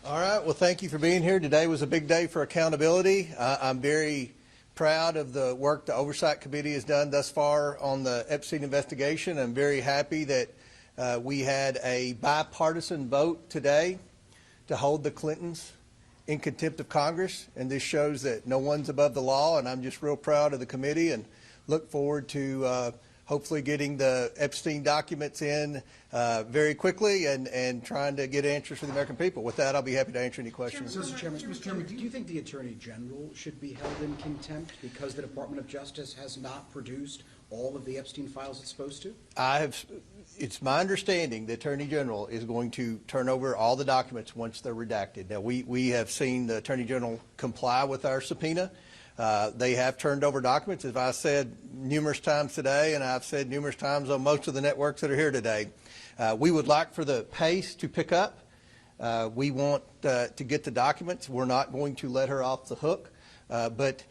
All right. Well, thank you for being here. Today was a big day for accountability. I'm very proud of the work the Oversight Committee has done thus far on the Epstein investigation. I'm very happy that we had a bipartisan vote today to hold the Clintons in contempt of Congress, and this shows that no one's above the law, and I'm just real proud of the committee and look forward to hopefully getting the Epstein documents in very quickly and trying to get answers for the American people. With that, I'll be happy to answer any questions. Mr. Chairman, do you think the Attorney General should be held in contempt because the Department of Justice has not produced all of the Epstein files it's supposed to? It's my understanding the Attorney General is going to turn over all the documents once they're redacted. Now, we have seen the Attorney General comply with our subpoena. They have turned over documents, as I said numerous times today, and I've said numerous times on most of the networks that are here today. We would like for the pace to pick up. We want to get the documents. We're not going to let her off the hook. But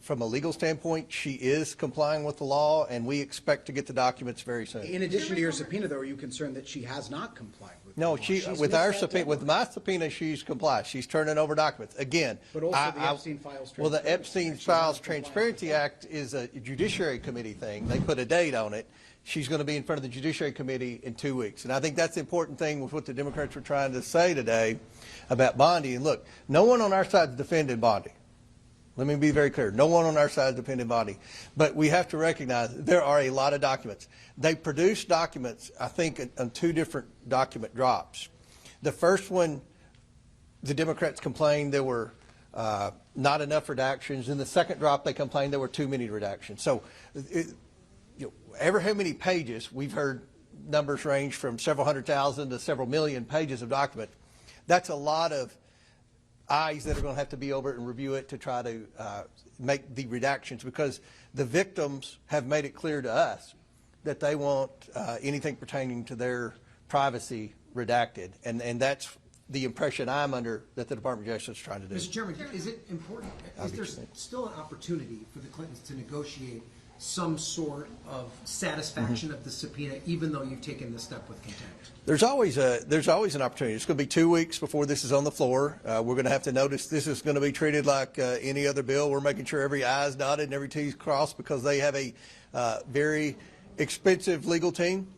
from a legal standpoint, she is complying with the law, and we expect to get the documents very soon. In addition to your subpoena, though, are you concerned that she has not complied with No, the law? with our subpoena, with my subpoena, she's complied. She's turning over documents. Again, but also the Epstein Files Well, the Epstein Files Transparency Act is a Judiciary Committee thing. They put a date on it. She's going to be in front of the Judiciary Committee in 2 weeks. And I think that's the important thing with what the Democrats were trying to say today about Bondi. And look, no one on our side is defending Bondi. Let me be very clear. No one on our side is defending Bondi. But we have to recognize there are a lot of documents. They produced documents, I think, on 2 different document drops. The first one, the Democrats complained there were not enough redactions. In the second drop, they complained there were too many redactions. So ever how many pages, we've heard numbers range from several 100,000 to several million pages of document. That's a lot of eyes that are going to have to be over it and review it to try to make the redactions, because the victims have made it clear to us that they want anything pertaining to their privacy redacted, and that's the impression I'm under that the Department of Justice is trying to do. Mr. Chairman, is it important, is there still an opportunity for the Clintons to negotiate some sort of satisfaction of the subpoena, even though you've taken this step with contempt? There's always an opportunity. It's going to be 2 weeks before this is on the floor. We're going to have to notice this is going to be treated like any other bill. We're making sure every I is dotted and every T is crossed because they have a very expensive legal team.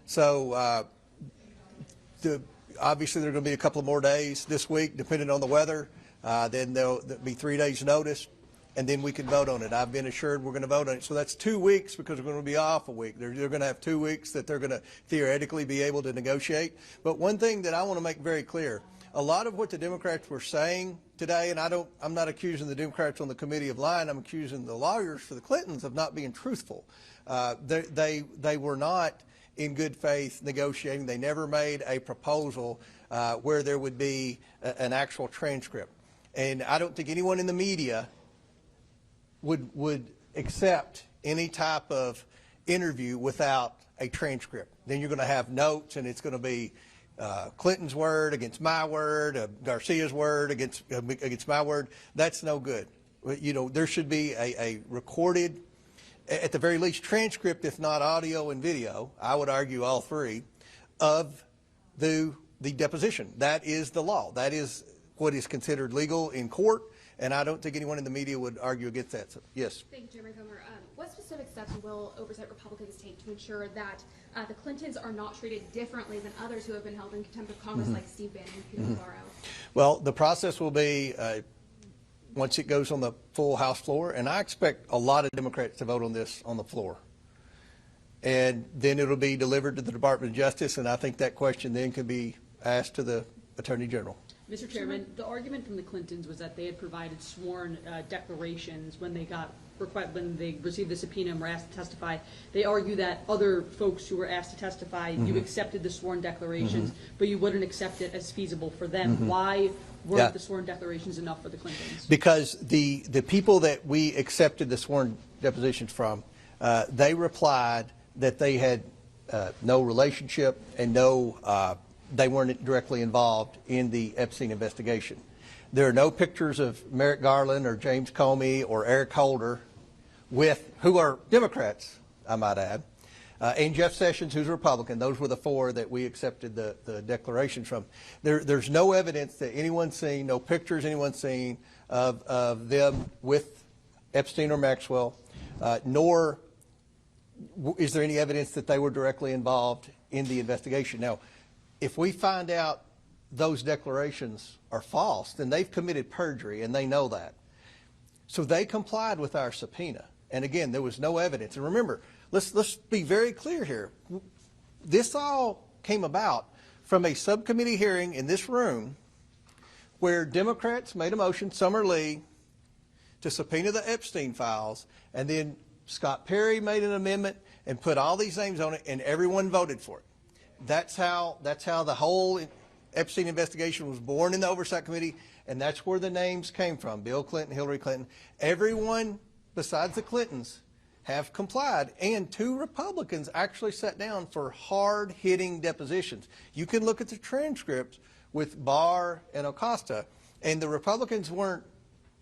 So obviously there are going to be a couple of more days this week, depending on the weather. Then there'll be 3 days notice, and then we can vote on it. I've been assured we're going to vote on it. So that's 2 weeks because we're going to be off a week. They're going to have 2 weeks that they're going to theoretically be able to negotiate. But one thing that I want to make very clear, a lot of what the Democrats were saying today, and I'm not accusing the Democrats on the committee of lying. I'm accusing the lawyers for the Clintons of not being truthful. They were not in good faith negotiating. They never made a proposal where there would be an actual transcript. And I don't think anyone in the media would accept any type of interview without a transcript. Then you're going to have notes, and it's going to be Clinton's word against my word, Garcia's word against my word. That's no good. There should be a recorded, at the very least, transcript, if not audio and video. I would argue all 3 of the deposition. That is the law. That is what is considered legal in court. And I don't think anyone in the media would argue against that. So, yes. Thank you, Chairman Comer. What specific steps will Oversight Republicans take to ensure that the Clintons are not treated differently than others who have been held in contempt of Congress, like Steve Bannon and Peter Navarro? Well, the process will be once it goes on the full House floor, and I expect a lot of Democrats to vote on this on the floor. And then it'll be delivered to the Department of Justice, and I think that question then can be asked to the Attorney General. Mr. Chairman, the argument from the Clintons was that they had provided sworn declarations when they received the subpoena and were asked to testify. They argue that other folks who were asked to testify, you accepted the sworn declarations, but you wouldn't accept it as feasible for them. Why weren't the sworn declarations enough for the Clintons? Because the people that we accepted the sworn depositions from, they replied that they had no relationship and they weren't directly involved in the Epstein investigation. There are no pictures of Merrick Garland or James Comey or Eric Holder who are Democrats, I might add, and Jeff Sessions, who's a Republican. Those were the four that we accepted the declarations from. There's no evidence that anyone's seen, no pictures anyone's seen of them with Epstein or Maxwell, nor is there any evidence that they were directly involved in the investigation. Now, if we find out those declarations are false, then they've committed perjury, and they know that. So they complied with our subpoena. And again, there was no evidence. And remember, let's be very clear here. This all came about from a subcommittee hearing in this room where Democrats made a motion, Summer Lee, to subpoena the Epstein files, and then Scott Perry made an amendment and put all these names on it, and everyone voted for it. That's how the whole Epstein investigation was born in the Oversight Committee, and that's where the names came from, Bill Clinton, Hillary Clinton. Everyone besides the Clintons have complied, and 2 Republicans actually sat down for hard-hitting depositions. You can look at the transcripts with Barr and Acosta, and the Republicans weren't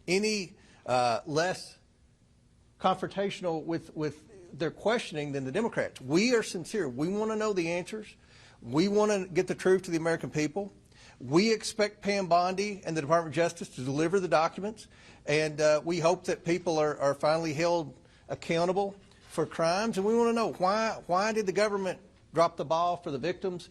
any less confrontational with their questioning than the Democrats. We are sincere. We want to know the answers. We want to get the truth to the American people. We expect Pam Bondi and the Department of Justice to deliver the documents, and we hope that people are finally held accountable for crimes. And we want to know why did the government drop the ball for the victims,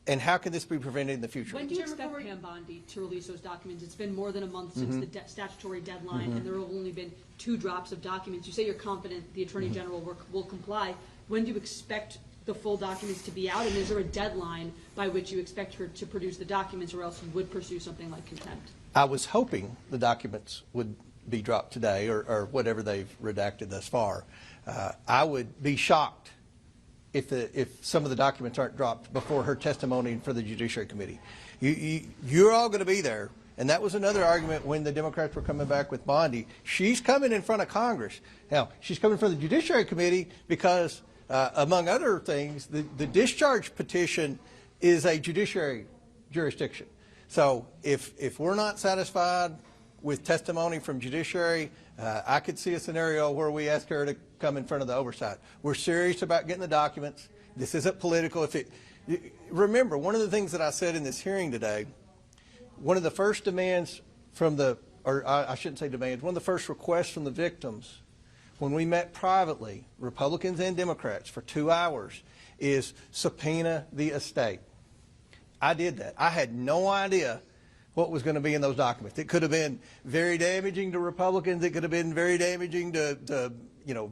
and how can this be prevented in the future? When do you expect Pam Bondi to release those documents? It's been more than a month since the statutory deadline, and there have only been 2 drops of documents. You say you're confident the Attorney General will comply. When do you expect the full documents to be out, and is there a deadline by which you expect her to produce the documents, or else you would pursue something like contempt? I was hoping the documents would be dropped today, or whatever they've redacted thus far. I would be shocked if some of the documents aren't dropped before her testimony for the Judiciary Committee. You're all going to be there, and that was another argument when the Democrats were coming back with Bondi. She's coming in front of Congress. Now, she's coming from the Judiciary Committee because among other things, the discharge petition is a judiciary jurisdiction. So if we're not satisfied with testimony from judiciary, I could see a scenario where we ask her to come in front of the oversight. We're serious about getting the documents. This isn't political. Remember, one of the things that I said in this hearing today, one of the first demands from I shouldn't say demands, one of the first requests from the victims when we met privately, Republicans and Democrats, for 2 hours, is subpoena the estate. I did that. I had no idea what was going to be in those documents. It could have been very damaging to Republicans. It could have been very damaging to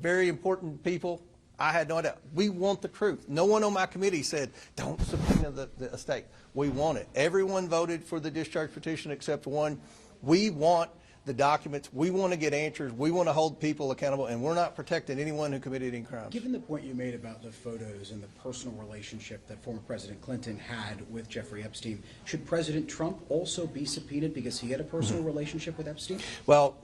very important people. I had no idea. We want the truth. No one on my committee said, don't subpoena the estate. We want it. Everyone voted for the discharge petition except one. We want the documents. We want to get answers. We want to hold people accountable, and we're not protecting anyone who committed any crimes. Given the point you made about the photos and the personal relationship that former President Clinton had with Jeffrey Epstein, should President Trump also be subpoenaed because he had a personal relationship with Epstein? Well,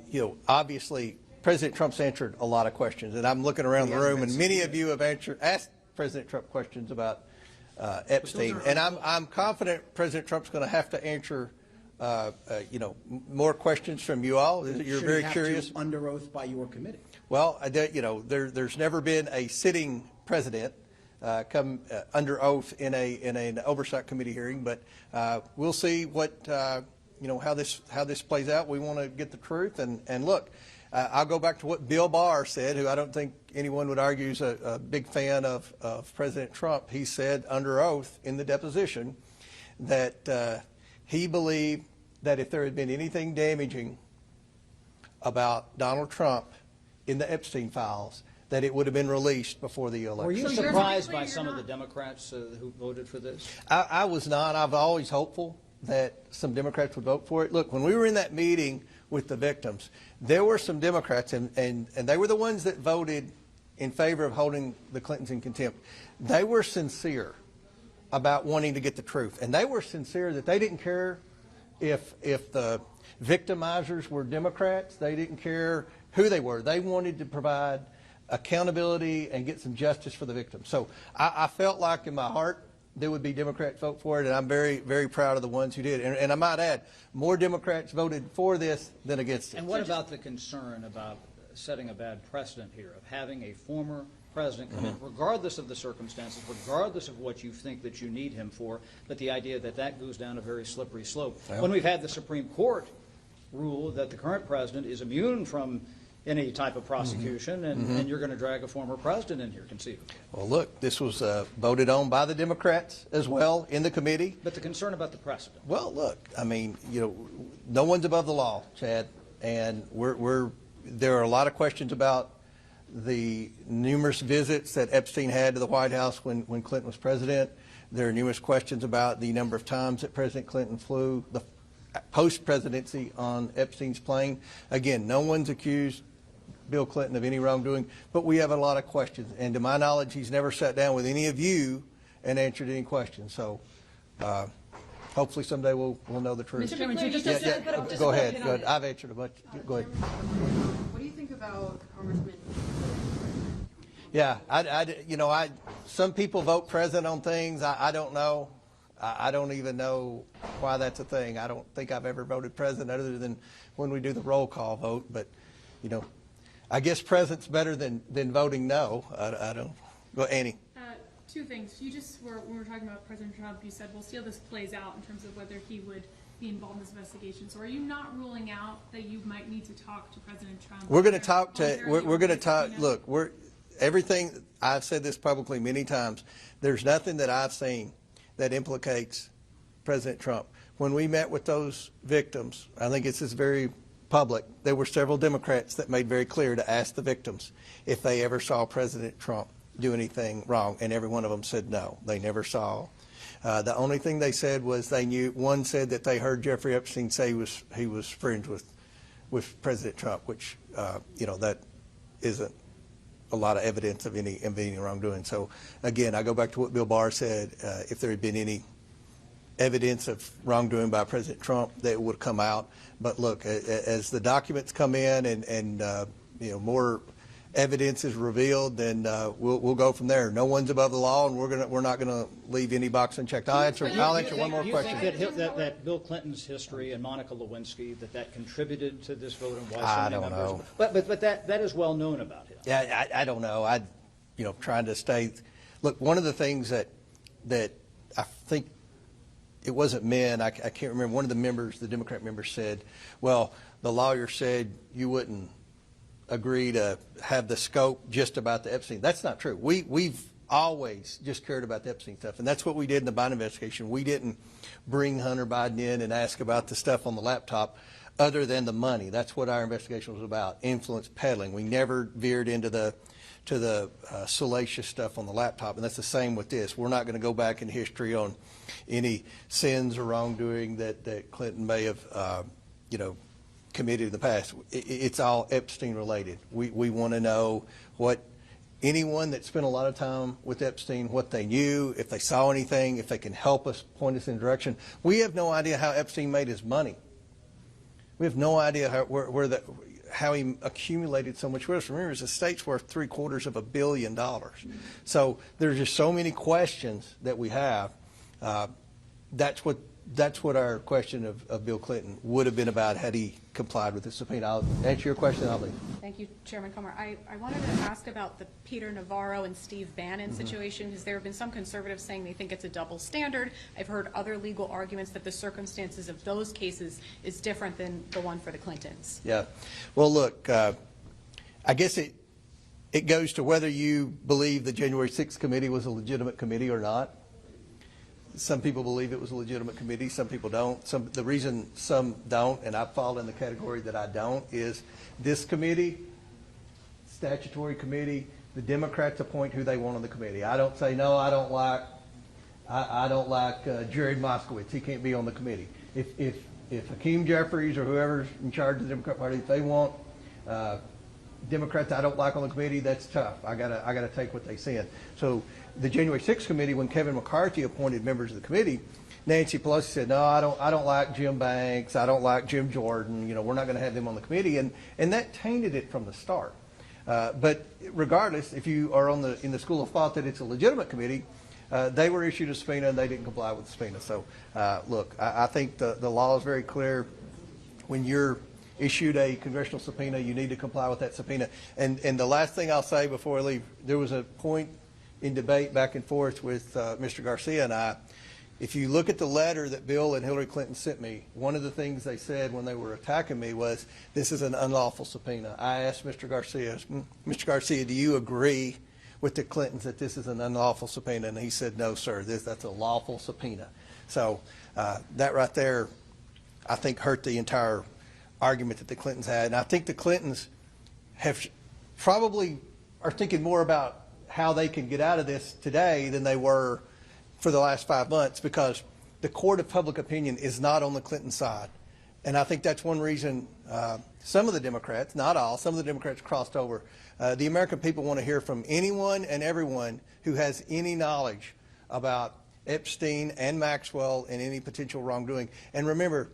obviously, President Trump's answered a lot of questions, and I'm looking around the room, and many of you have asked President Trump questions about Epstein, and I'm confident President Trump's going to have to answer more questions from you all. You're very curious. Under oath by your committee. Well, there's never been a sitting president come under oath in an oversight committee hearing, but we'll see how this plays out. We want to get the truth, and look, I'll go back to what Bill Barr said, who I don't think anyone would argue is a big fan of President Trump. He said under oath in the deposition that he believed that if there had been anything damaging about Donald Trump in the Epstein files, that it would have been released before the election. Were you surprised by some of the Democrats who voted for this? I was not. I've always hopeful that some Democrats would vote for it. Look, when we were in that meeting with the victims, there were some Democrats, and they were the ones that voted in favor of holding the Clintons in contempt. They were sincere about wanting to get the truth, and they were sincere that they didn't care if the victimizers were Democrats. They didn't care who they were. They wanted to provide accountability and get some justice for the victims. So I felt like in my heart there would be Democrats vote for it, and I'm very, very proud of the ones who did. And I might add, more Democrats voted for this than against it. And what about the concern about setting a bad precedent here of having a former president come in, regardless of the circumstances, regardless of what you think that you need him for, but the idea that that goes down a very slippery slope. When we've had the Supreme Court rule that the current president is immune from any type of prosecution, and you're going to drag a former president in here, conceivably. Well, look, this was voted on by the Democrats as well in the committee. But the concern about the precedent. Well, look, I mean, no one's above the law, Chad, and there are a lot of questions about the numerous visits that Epstein had to the White House when Clinton was president. There are numerous questions about the number of times that President Clinton flew the post-presidency on Epstein's plane. Again, no one's accused Bill Clinton of any wrongdoing, but we have a lot of questions. And to my knowledge, he's never sat down with any of you and answered any questions. So hopefully someday we'll know the truth. Mr. Chairman, just Go ahead. Go ahead. I've answered a bunch. Go ahead. What do you think about Congressman? Yeah, some people vote president on things. I don't know. I don't even know why that's a thing. I don't think I've ever voted president other than when we do the roll call vote. But, I guess president's better than voting no. I don't. Go, Annie. Two things. When we were talking about President Trump, you said we'll see how this plays out in terms of whether he would be involved in this investigation. So are you not ruling out that you might need to talk to President Trump? We're going to talk to, we're going to talk, look, everything, I've said this publicly many times, there's nothing that I've seen that implicates President Trump. When we met with those victims, I think this is very public, there were several Democrats that made very clear to ask the victims if they ever saw President Trump do anything wrong, and every one of them said no, they never saw. The only thing they said was they knew, one said that they heard Jeffrey Epstein say he was friends with President Trump, which, that isn't a lot of evidence of any wrongdoing. So again, I go back to what Bill Barr said, if there had been any evidence of wrongdoing by President Trump, that would come out. But look, as the documents come in and more evidence is revealed, then we'll go from there. No one's above the law, and we're not going to leave any box unchecked. I'll answer one more question. Do you think that Bill Clinton's history and Monica Lewinsky that contributed to this vote and why I so many don't members? know. But that is well known about him. Yeah, I don't know. Trying to stay. Look, one of the things that I think it wasn't men. I can't remember. One of the Democrat members said, "Well, the lawyer said you wouldn't agree to have the scope just about the Epstein." That's not true. We've always just cared about the Epstein stuff, and that's what we did in the Biden investigation. We didn't bring Hunter Biden in and ask about the stuff on the laptop other than the money. That's what our investigation was about, influence peddling. We never veered into the salacious stuff on the laptop, and that's the same with this. We're not going to go back in history on any sins or wrongdoing that Clinton may have committed in the past. It's all Epstein related. We want to know what anyone that spent a lot of time with Epstein, what they knew, if they saw anything, if they can help us, point us in a direction. We have no idea how Epstein made his money. We have no idea how he accumulated so much wealth. Remember, his estate's worth $750 million. So there's just so many questions that we have. That's what our question of Bill Clinton would have been about had he complied with the subpoena. I'll answer your question, I'll leave. Thank you, Chairman Comer. I wanted to ask about the Peter Navarro and Steve Bannon situation, because there have been some conservatives saying they think it's a double standard. I've heard other legal arguments that the circumstances of those cases is different than the one for the Clintons. Yeah. Well, look, I guess it goes to whether you believe the January 6th committee was a legitimate committee or not. Some people believe it was a legitimate committee. Some people don't. The reason some don't, and I fall in the category that I don't, is this committee, statutory committee, the Democrats appoint who they want on the committee. I don't say, no, I don't like Jared Moskowitz. He can't be on the committee. If Hakeem Jeffries or whoever's in charge of the Democrat Party, if they want Democrats I don't like on the committee, that's tough. I gotta take what they send. So the January 6th committee, when Kevin McCarthy appointed members of the committee, Nancy Pelosi said, no, I don't like Jim Banks, I don't like Jim Jordan, we're not going to have them on the committee, and that tainted it from the start. But regardless, if you are in the school of thought that it's a legitimate committee, they were issued a subpoena and they didn't comply with the subpoena. So look, I think the law is very clear. When you're issued a congressional subpoena. You need to comply with that subpoena. And the last thing I'll say before I leave, there was a point in debate back and forth with Mr. Garcia and I. If you look at the letter that Bill and Hillary Clinton sent me, one of the things they said when they were attacking me was, this is an unlawful subpoena. I asked Mr. Garcia, do you agree with the Clintons that this is an unlawful subpoena? And he said, no, sir, that's a lawful subpoena. So that right there, I think, hurt the entire argument that the Clintons had. And I think the Clintons have probably are thinking more about how they can get out of this today than they were for the last 5 months, because the court of public opinion is not on the Clinton side. And I think that's one reason some of the Democrats, not all, some of the Democrats crossed over. The American people want to hear from anyone and everyone who has any knowledge about Epstein and Maxwell and any potential wrongdoing. And remember,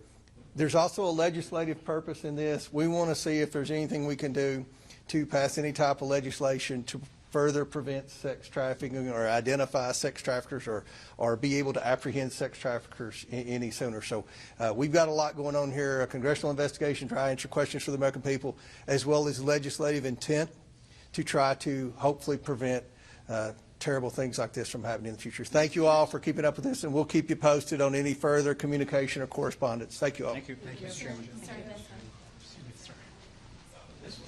there's also a legislative purpose in this. We want to see if there's anything we can do to pass any type of legislation to further prevent sex trafficking or identify sex traffickers or be able to apprehend sex traffickers any sooner. So we've got a lot going on here, a congressional investigation to try to answer questions for the American people, as well as legislative intent to try to hopefully prevent terrible things like this from happening in the future. Thank you all for keeping up with this, and we'll keep you posted on any further communication or correspondence. Thank you all. Thank you. Thank you, Mr. Chairman. Sorry, Liz.